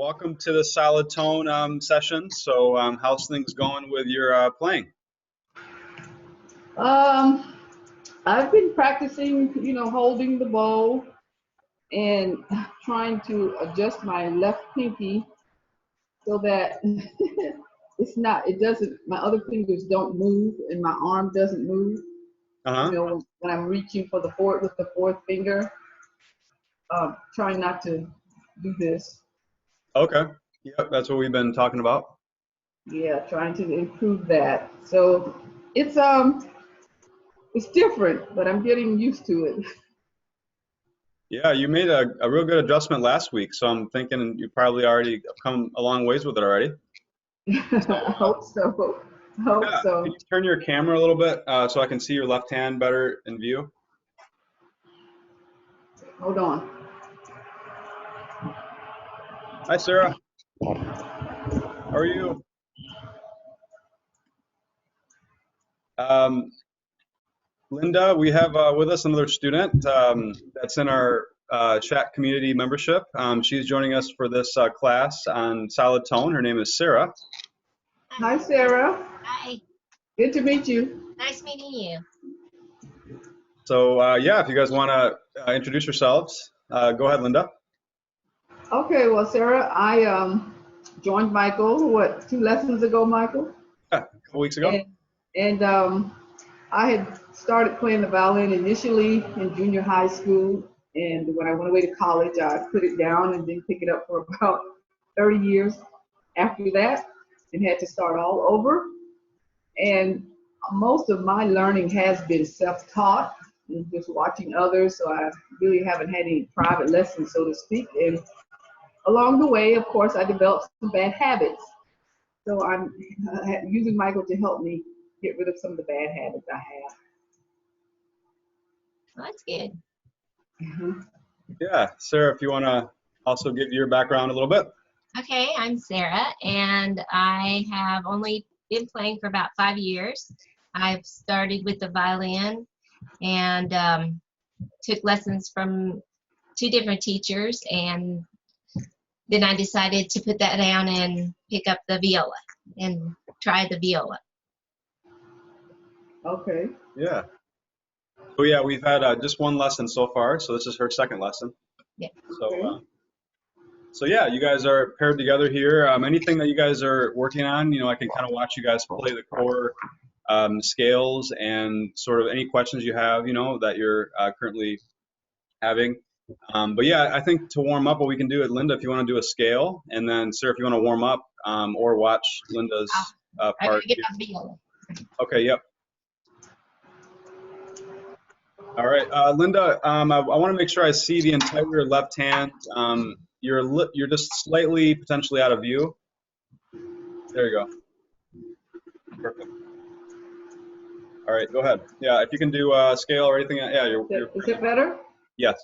welcome to the solid tone session. So, how's things going with your playing? Um, I've been practicing, holding the bow and trying to adjust my left pinky so that it doesn't, my other fingers don't move and my arm doesn't move. Uh-huh. When I'm reaching for the fourth with the fourth finger, trying not to do this. Okay. Yep, that's what we've been talking about. Yeah, trying to improve that. So it's different, but I'm getting used to it. Yeah, you made a real good adjustment last week, so I'm thinking you probably already come a long ways with it already. I hope so. Yeah, can you turn your camera a little bit so I can see your left hand better in view? Hold on. Hi, Sarah. How are you? Linda, we have with us another student that's in our chat community membership. She's joining us for this class on solid tone. Her name is Sarah. Hi, Sarah. Hi. Good to meet you. Nice meeting you. So yeah, if you guys want to introduce yourselves, go ahead, Linda. Okay, well, Sarah, I joined Michael, 2 lessons ago, Michael? Yeah, a couple weeks ago. And I had started playing the violin initially in junior high school, and when I went away to college, I put it down and didn't pick it up for about 30 years after that, and had to start all over. And most of my learning has been self-taught and just watching others, so I really haven't had any private lessons, so to speak. And along the way, of course, I developed some bad habits. So I'm using Michael to help me get rid of some of the bad habits I have. Well, that's good. Mm-hmm. Yeah, Sarah, if you want to also give your background a little bit. Okay, I'm Sarah, and I have only been playing for about 5 years. I've started with the violin and took lessons from 2 different teachers, and then I decided to put that down and pick up the viola and try the viola. Okay. Yeah. So yeah, we've had just one lesson so far, so this is her second lesson. Yeah. So, Okay. so yeah, you guys are paired together here. Anything that you guys are working on, I can kind of watch you guys play the core scales and sort of any questions you have, that you're currently having. But yeah, I think to warm up, what we can do at Linda, if you want to do a scale, and then Sarah, if you want to warm up or watch Linda's I part. gotta get my viola. Okay, yep. All right, Linda, I want to make sure I see the entire left hand. You're just slightly potentially out of view. There you go. Perfect. All right, go ahead. Yeah, if you can do scale or anything. Yeah, Is it better? Yes.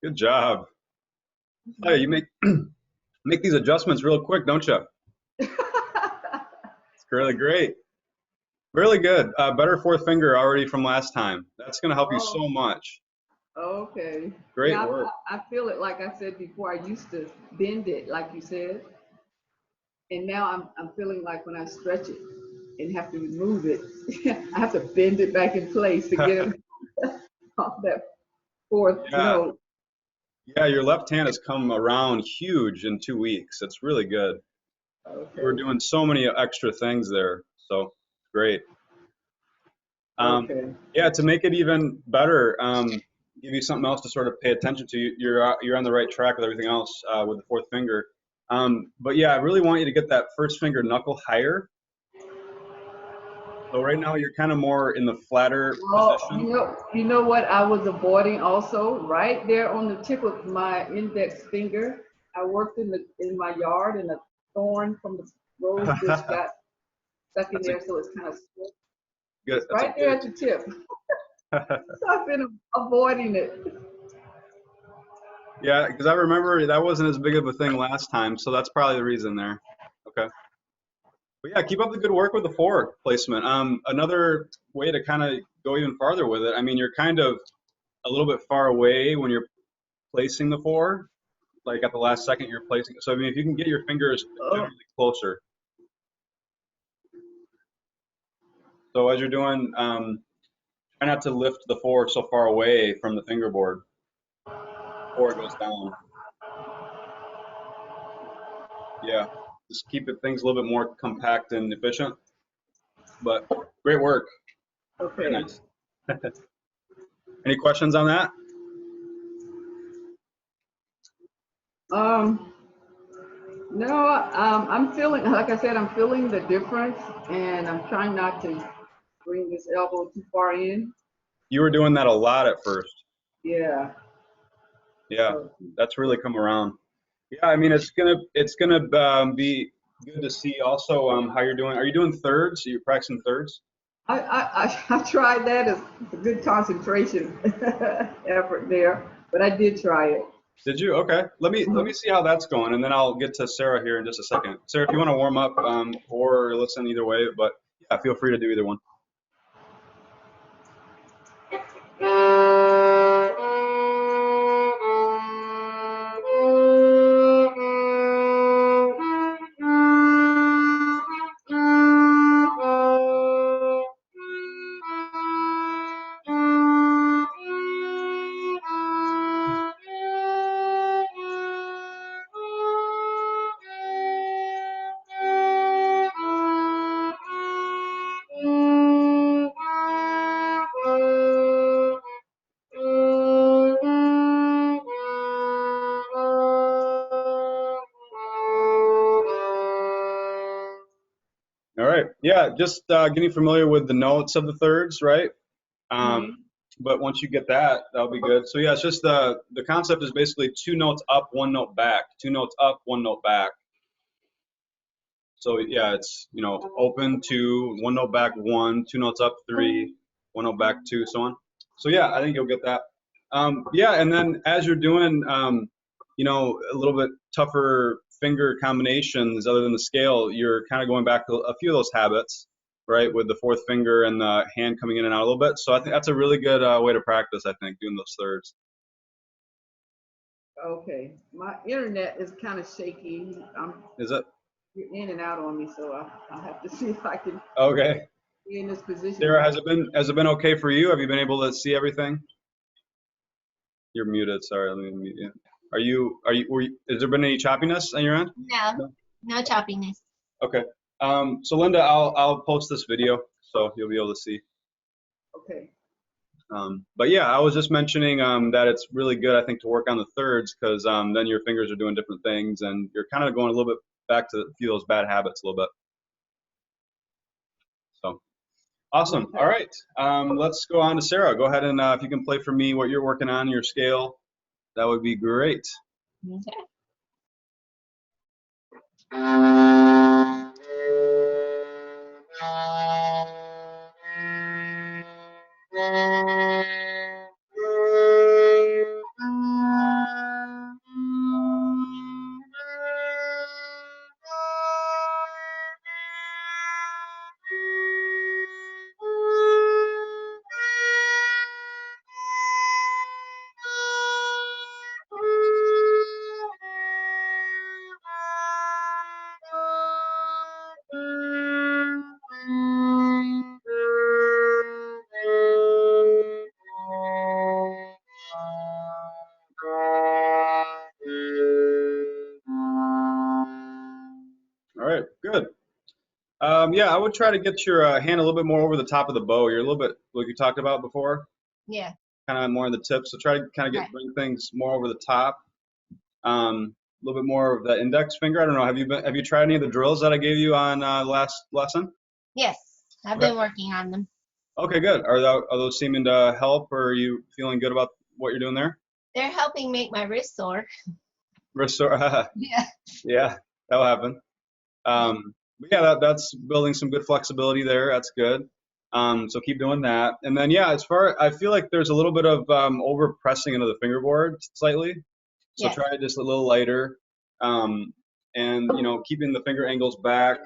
Good job. Oh, yeah, you make these adjustments real quick, don't you? It's really great. Really good. Better fourth finger already from last time. That's going to help you so much. Okay. Great Yeah, work. I feel it like I said before. I used to bend it, like you said, and now I'm feeling like when I stretch it and have to remove it, I have to bend it back in place to get it off that fourth note. Yeah, your left hand has come around huge in 2 weeks. It's really good. Okay. We're doing so many extra things there, so great. Okay. Yeah, to make it even better, give you something else to sort of pay attention to. You're on the right track with everything else with the fourth finger. But yeah, I really want you to get that first finger knuckle higher. So right now you're kind of more in the flatter Well, position. you know what I was avoiding also, right there on the tip of my index finger. I worked in my yard, and a thorn from the rose bush got stuck in That's a there, so it's kind of good. it's That's a right there good. at the tip. So I've been avoiding it. Yeah, because I remember that wasn't as big of a thing last time, so that's probably the reason there. Okay. But yeah, keep up the good work with the four placement. Another way to kind of go even farther with it. I mean, you're kind of a little bit far away when you're placing the four. Like at the last second, you're placing. So I mean, if you can get your fingers Oh, generally closer. So as you're doing, try not to lift the four so far away from the fingerboard before it goes down. Yeah, just keep it things a little bit more compact and efficient. But great work. Very okay. nice. Any questions on that? Um, no, I'm feeling, like I said, I'm feeling the difference, and I'm trying not to bring this elbow too far in. You were doing that a lot at first. Yeah. Yeah, So that's really come around. Yeah, I mean it's gonna be good to see also how you're doing. Are you doing thirds? Are you practicing thirds? I tried that as a good concentration effort there, but I did try it. Did you? Okay. Let me see how that's going, and then I'll get to Sarah here in just a second. Sarah, if you want to warm up or listen either way, but yeah, feel free to do either one. All right. Yeah, just getting familiar with the notes of the thirds, right? Um, Mhm. but once you get that, that'll be good. So yeah, it's just the concept is basically two notes up, one note back, two notes up, one note back. So yeah, it's open two, one note back one, two notes up three, one note back two, so on. So yeah, I think you'll get that. Yeah, and then as you're doing a little bit tougher finger combinations other than the scale, you're kind of going back to a few of those habits, right, with the fourth finger and the hand coming in and out a little bit. So I think that's a really good way to practice, I think, doing those thirds. Okay. My internet is kind of shaky. Is it? You're in and out on me, so I'll have to see if I can Okay. be in this position. Sarah, has it been okay for you? Have you been able to see everything? You're muted. Sorry, let me mute you. Has there been any choppiness on your end? No, No? no choppiness. Okay. So Linda, I'll post this video so you'll be able to see. Okay. But yeah, I was just mentioning that it's really good, I think, to work on the thirds because then your fingers are doing different things and you're kind of going a little bit back to a few of those bad habits a little bit. So awesome. Okay. All right. Let's go on to Sarah. Go ahead and if you can play for me what you're working on, your scale, that would be great. Okay. All right, good. Yeah, I would try to get your hand a little bit more over the top of the bow. You're a little bit, like you talked about before, Yeah. kind of more on the tip. So try to kind of Okay. bring things more over the top. A little bit more of the index finger. I don't know. Have you tried any of the drills that I gave you on last lesson? Yes, I've Okay. been working on them. Okay, good. Are those seeming to help, or are you feeling good about what you're doing there? They're helping make my wrist sore. Restore. Yeah. Yeah, that'll happen. But yeah, that's building some good flexibility there. That's good. So keep doing that. And then yeah, I feel like there's a little bit of over pressing into the fingerboard slightly. So Yes. try it just a little lighter. And keeping the finger angles back.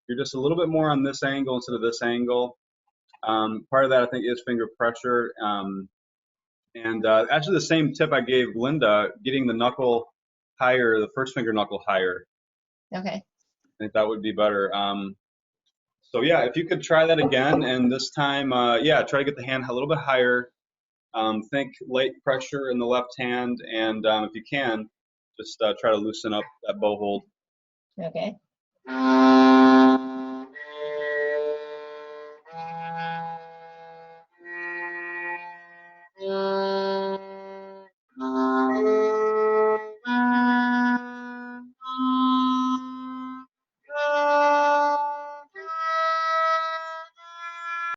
You're just a little bit more on this angle instead of this angle. Part of that I think is finger pressure. And actually the same tip I gave Linda, getting the knuckle higher, the first finger knuckle higher. Okay. I think that would be better. So yeah, if you could try that again, and this time, yeah, try to get the hand a little bit higher. Think light pressure in the left hand, and if you can, just try to loosen up that bow hold. Okay.